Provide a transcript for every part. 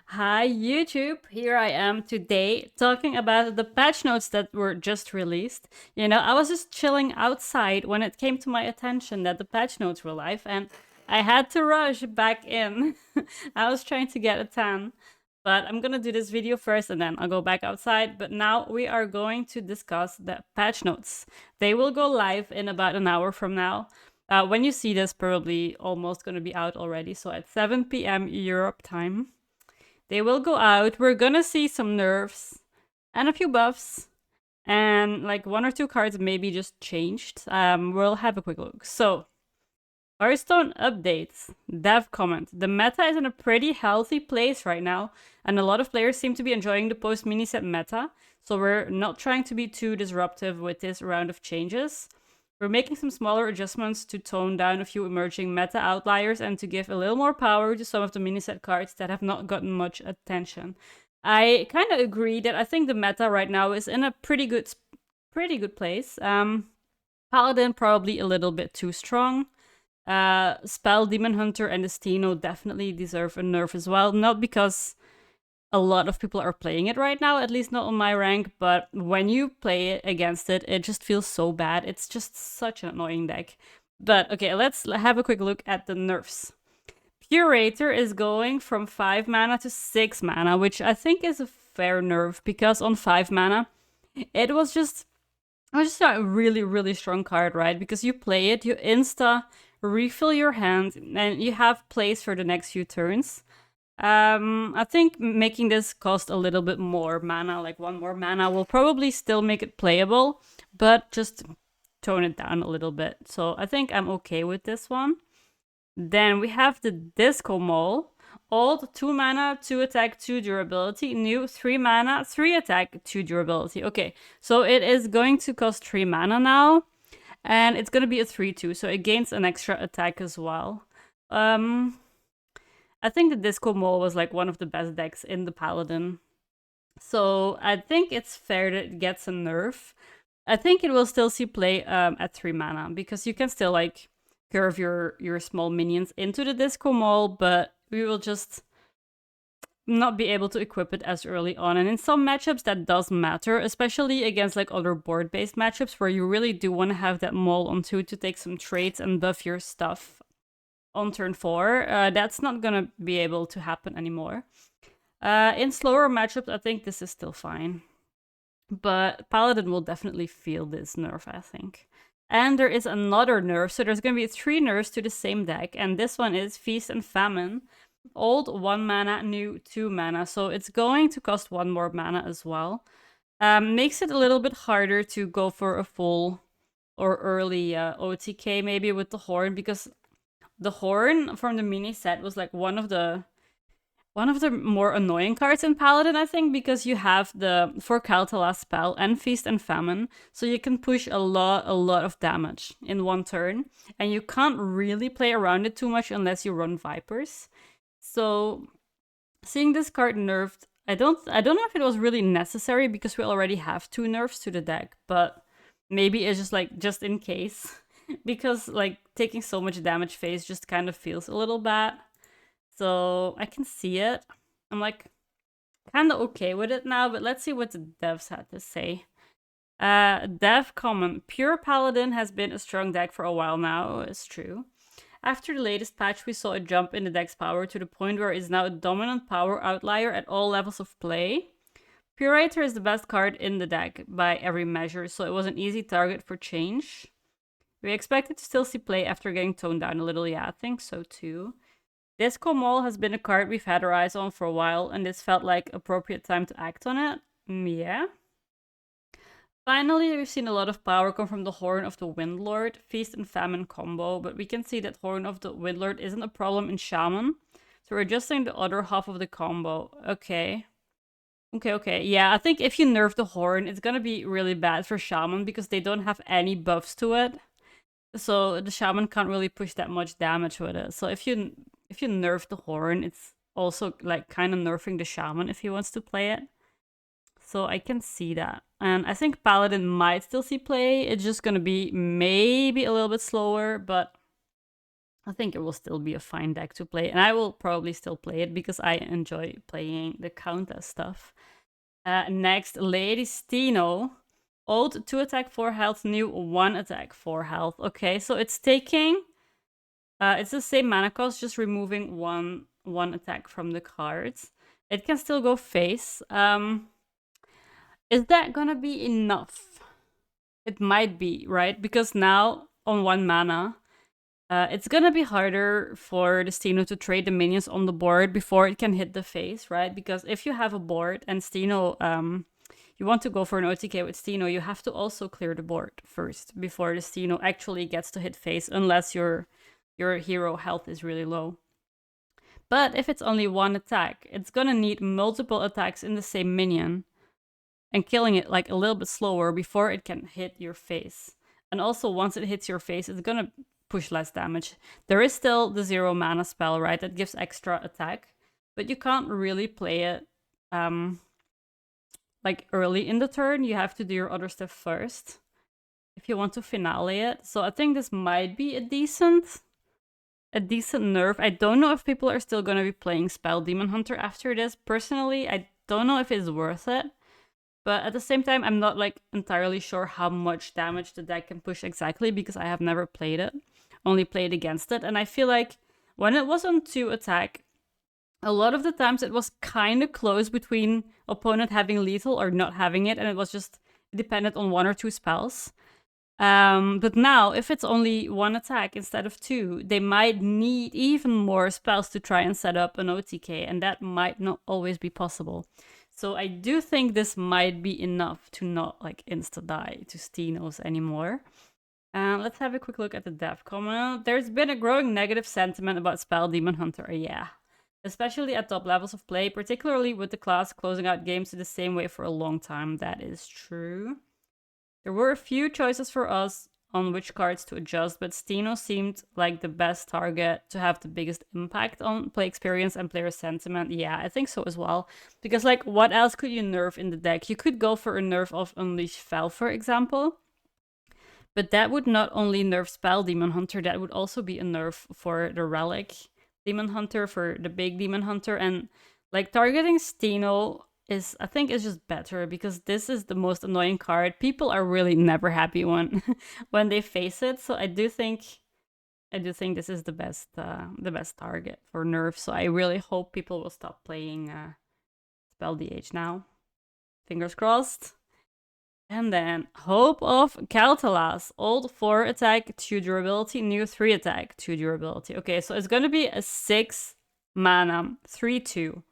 Hi YouTube, here I am today talking about the patch notes that were just released. I was just chilling outside when it came to my attention that the patch notes were live and I had to rush back in. I was trying to get a tan, but I'm gonna do this video first and then I'll go back outside. But now we are going to discuss the patch notes. They will go live in about an hour from now. When you see this, probably almost gonna be out already, so at 7 p.m. Europe time. They will go out. We're gonna see some nerfs and a few buffs, and like one or two cards maybe just changed. We'll have a quick look. So, Hearthstone updates. Dev comment. The meta is in a pretty healthy place right now, and a lot of players seem to be enjoying the post mini set meta, so we're not trying to be too disruptive with this round of changes. We're making some smaller adjustments to tone down a few emerging meta outliers and to give a little more power to some of the mini set cards that have not gotten much attention. I kind of agree that I think the meta right now is in a pretty good place. Paladin probably a little bit too strong. Spell, Demon Hunter, and Destino definitely deserve a nerf as well. Not because a lot of people are playing it right now, at least not on my rank, but when you play it against it, it just feels so bad. It's just such an annoying deck. But okay, let's have a quick look at the nerfs. Curator is going from 5 mana to 6 mana, which I think is a fair nerf because on 5 mana, it was just a really, really strong card, right? Because you play it, you insta refill your hand, and you have plays for the next few turns. I think making this cost a little bit more mana, like one more mana, will probably still make it playable, but just tone it down a little bit. So I think I'm okay with this one. Then we have the Disco Mole. Old, 2 mana, 2 attack, 2 durability. New, 3 mana, 3 attack, 2 durability. Okay, so it is going to cost 3 mana now. And it's going to be a 3-2, so it gains an extra attack as well. I think the Disco Mole was like one of the best decks in the Paladin. So I think it's fair that it gets a nerf. I think it will still see play at 3 mana because you can still like curve your small minions into the Disco Mole, but we will just not be able to equip it as early on. And in some matchups that does matter, especially against like other board-based matchups where you really do want to have that mole on 2 to take some traits and buff your stuff on turn 4. That's not gonna be able to happen anymore. In slower matchups, I think this is still fine. But Paladin will definitely feel this nerf, I think. And there is another nerf, so there's gonna be 3 nerfs to the same deck, and this one is Feast and Famine. Old 1 mana, new 2 mana, so it's going to cost 1 more mana as well. Makes it a little bit harder to go for a full or early OTK maybe with the horn, because the horn from the mini set was like one of the more annoying cards in Paladin, I think, because you have the For Kaltala spell and Feast and Famine, so you can push a lot of damage in one turn, and you can't really play around it too much unless you run Vipers. So seeing this card nerfed, I don't know if it was really necessary because we already have 2 nerfs to the deck, but maybe it's just like just in case. Because like taking so much damage phase just kind of feels a little bad. So I can see it. I'm like kind of okay with it now, but let's see what the devs had to say. Dev comment, Pure Paladin has been a strong deck for a while now. It's true. After the latest patch, we saw a jump in the deck's power to the point where it is now a dominant power outlier at all levels of play. Curator is the best card in the deck by every measure, so it was an easy target for change. We expected to still see play after getting toned down a little, yeah, I think so too. Disco Mole has been a card we've had our eyes on for a while, and this felt like appropriate time to act on it. Yeah. Finally, we've seen a lot of power come from the Horn of the Windlord, Feast and Famine combo, but we can see that Horn of the Windlord isn't a problem in Shaman, so we're adjusting the other half of the combo. Okay. Okay. Yeah, I think if you nerf the Horn, it's gonna be really bad for Shaman because they don't have any buffs to it. So the Shaman can't really push that much damage with it. So if you nerf the Horn, it's also like kind of nerfing the Shaman if he wants to play it. So I can see that. And I think Paladin might still see play. It's just gonna be maybe a little bit slower, but I think it will still be a fine deck to play, and I will probably still play it because I enjoy playing the Countess stuff. Next, Lady Steno. Old 2 attack 4 health, new 1 attack 4 health. Okay, so it's taking... it's the same mana cost, just removing one attack from the cards. It can still go face. Is that gonna be enough? It might be, right? Because now, on 1 mana, it's gonna be harder for the Steno to trade the minions on the board before it can hit the face, right? Because if you have a board and Steno, you want to go for an OTK with Steno, you have to also clear the board first before the Steno actually gets to hit face, unless your hero health is really low. But if it's only 1 attack, it's gonna need multiple attacks in the same minion and killing it like a little bit slower before it can hit your face. And also, once it hits your face, it's gonna push less damage. There is still the 0 mana spell, right? That gives extra attack, but you can't really play it like early in the turn. You have to do your other stuff first if you want to finale it. So I think this might be a decent nerf. I don't know if people are still going to be playing Spell Demon Hunter after this. Personally, I don't know if it's worth it. But at the same time, I'm not like entirely sure how much damage the deck can push exactly because I have never played it. Only played against it. And I feel like when it was on 2 attack, a lot of the times it was kind of close between opponent having lethal or not having it. And it was just dependent on 1 or 2 spells. But now, if it's only 1 attack instead of 2, they might need even more spells to try and set up an OTK, and that might not always be possible. So I do think this might be enough to not like insta-die to Stenos anymore. Let's have a quick look at the dev comment. There's been a growing negative sentiment about Spell Demon Hunter, yeah. Especially at top levels of play, particularly with the class closing out games in the same way for a long time. That is true. There were a few choices for us on which cards to adjust, but Steno seemed like the best target to have the biggest impact on play experience and player sentiment. Yeah, I think so as well. Because, like, what else could you nerf in the deck? You could go for a nerf of Unleash Fel, for example. But that would not only nerf Spell Demon Hunter, that would also be a nerf for the Relic Demon Hunter, for the big Demon Hunter. And, like, targeting Steno is, I think, is just better because this is the most annoying card. People are really never happy when when they face it. So I do think this is the best target for nerf. So I really hope people will stop playing Spell DH now. Fingers crossed. And then Hope of Kaltalas. Old 4 attack, 2 durability, new 3 attack, 2 durability. Okay, so it's gonna be a 6 mana, 3/2.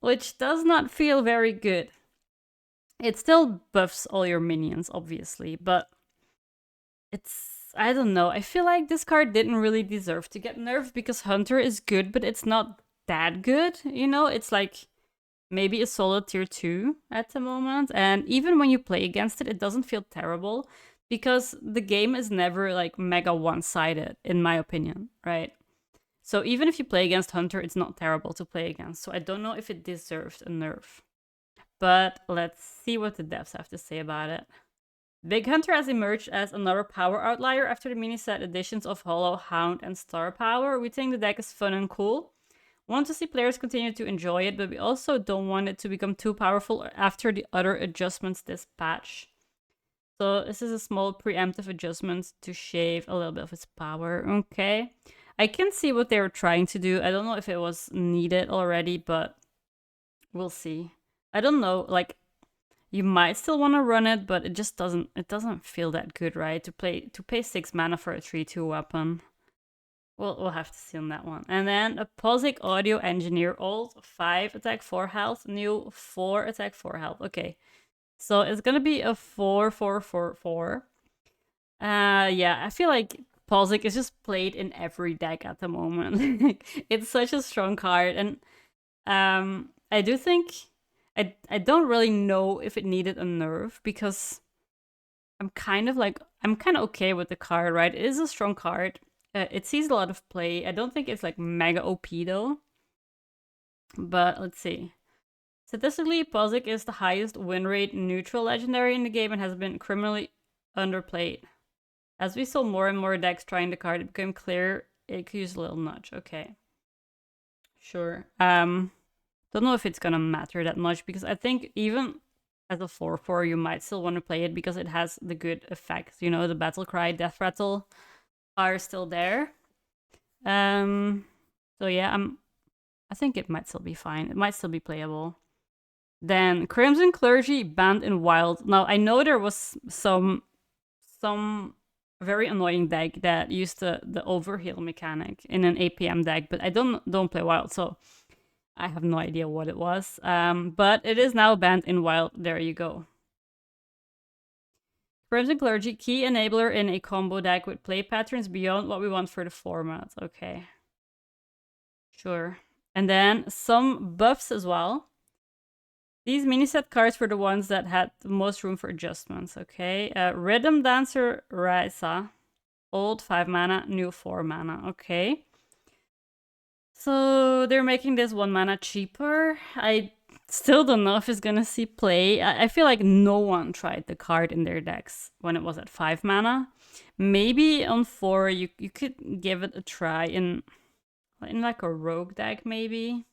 Which does not feel very good. It still buffs all your minions, obviously, but it's... I don't know. I feel like this card didn't really deserve to get nerfed because Hunter is good, but it's not that good, you know? It's like maybe a solid tier 2 at the moment, and even when you play against it, it doesn't feel terrible because the game is never like mega one-sided, in my opinion, right? So even if you play against Hunter, it's not terrible to play against. So I don't know if it deserves a nerf. But let's see what the devs have to say about it. Big Hunter has emerged as another power outlier after the mini-set additions of Hollow, Hound, and Star Power. We think the deck is fun and cool. Want to see players continue to enjoy it, but we also don't want it to become too powerful after the other adjustments this patch. So this is a small preemptive adjustment to shave a little bit of its power. Okay. I can see what they were trying to do. I don't know if it was needed already, but we'll see. I don't know, like, you might still want to run it, but it just doesn't feel that good, right? To pay 6 mana for a 3/2 weapon. We'll have to see on that one. And then a POSIC Audio Engineer, old 5 attack 4 health, new 4 attack 4 health. Okay. So it's gonna be a 4/4/4/4. Yeah, I feel like POSIC is just played in every deck at the moment. It's such a strong card, and I do think I don't really know if it needed a nerf because I'm kind of okay with the card, right? It is a strong card. It sees a lot of play. I don't think it's like mega OP though. But let's see. Statistically, POSIC is the highest win rate neutral legendary in the game and has been criminally underplayed. As we saw more and more decks trying the card, it became clear it could use a little nudge. Okay. Sure. Don't know if it's gonna matter that much because I think even as a 4/4 you might still want to play it because it has the good effects. You know, the battle cry, death rattle are still there. So yeah, I think it might still be fine. It might still be playable. Then Crimson Clergy banned in Wild. Now I know there was some very annoying deck that used the overheal mechanic in an APM deck, but I don't play Wild, so I have no idea what it was. But it is now banned in Wild. There you go. Crimson Clergy, key enabler in a combo deck with play patterns beyond what we want for the format. Okay. Sure. And then some buffs as well. These mini set cards were the ones that had the most room for adjustments, okay? Rhythm Dancer Raisa. Old 5 mana, new 4 mana, okay. So they're making this 1 mana cheaper. I still don't know if it's gonna see play. I feel like no one tried the card in their decks when it was at 5 mana. Maybe on 4 you could give it a try in like a rogue deck, maybe.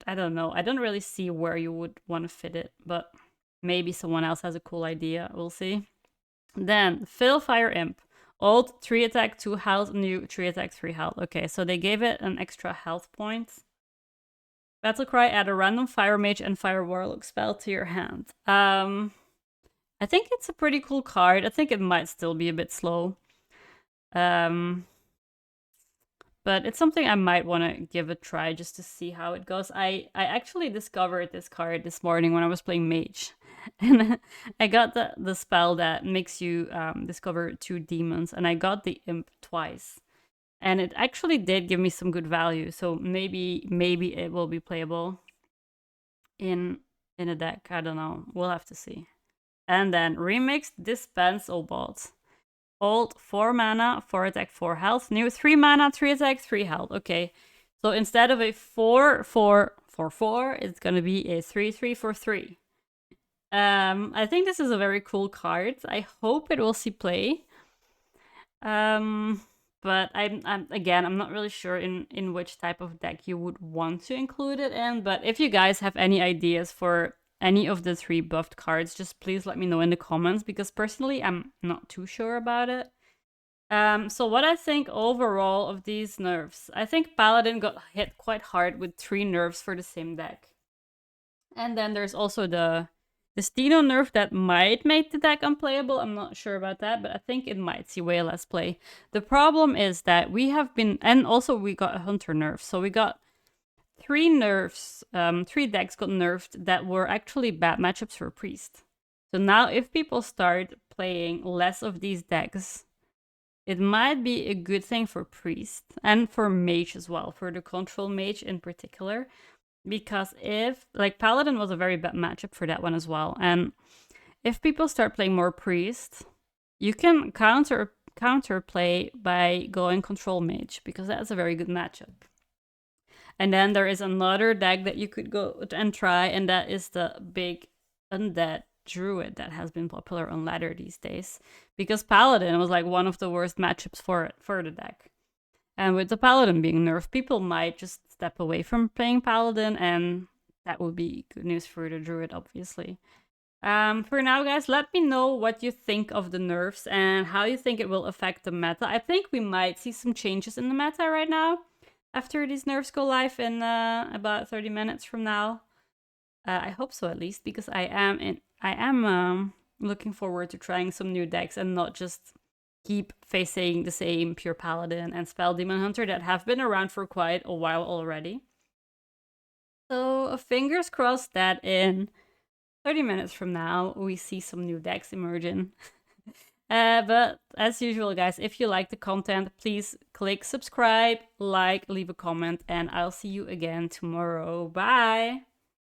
I don't know. I don't really see where you would want to fit it, but maybe someone else has a cool idea. We'll see. Then Fiddlefire Imp. Old 3 attack, 2 health, new 3 attack, 3 health. Okay, so they gave it an extra health point. Battlecry, add a random Fire Mage and Fire Warlock spell to your hand. I think it's a pretty cool card. I think it might still be a bit slow. But it's something I might want to give a try just to see how it goes. I actually discovered this card this morning when I was playing Mage. And I got the spell that makes you discover 2 demons. And I got the Imp twice. And it actually did give me some good value. So maybe it will be playable in a deck. I don't know. We'll have to see. And then Remixed Dispense Obalt. Old 4 mana, 4 attack, 4 health. New 3 mana, 3 attack, 3 health. Okay. So instead of a 4/4/4/4, it's gonna be a 3/3/4/3. I think this is a very cool card. I hope it will see play. But I'm not really sure in which type of deck you would want to include it in. But if you guys have any ideas for any of the 3 buffed cards, just please let me know in the comments, because personally I'm not too sure about it. So what I think overall of these nerfs, I think Paladin got hit quite hard with 3 nerfs for the same deck. And then there's also the Steno nerf that might make the deck unplayable. I'm not sure about that, but I think it might see way less play. The problem is that we have been, and also we got a Hunter nerf, so we got 3 nerfs, 3 decks got nerfed that were actually bad matchups for Priest. So now if people start playing less of these decks, it might be a good thing for Priest and for Mage as well, for the Control Mage in particular. Because if, like, Paladin was a very bad matchup for that one as well. And if people start playing more Priest, you can counter play by going Control Mage, because that's a very good matchup. And then there is another deck that you could go and try, and that is the big undead druid that has been popular on ladder these days. Because Paladin was like one of the worst matchups for the deck. And with the Paladin being nerfed, people might just step away from playing Paladin, and that would be good news for the druid, obviously. For now, guys, let me know what you think of the nerfs and how you think it will affect the meta. I think we might see some changes in the meta right now, after these nerfs go live in about 30 minutes from now. I hope so, at least, because I am looking forward to trying some new decks and not just keep facing the same pure Paladin and Spell Demon Hunter that have been around for quite a while already. So fingers crossed that in 30 minutes from now we see some new decks emerging. But as usual, guys, if you like the content, please click subscribe, like, leave a comment, and I'll see you again tomorrow. Bye!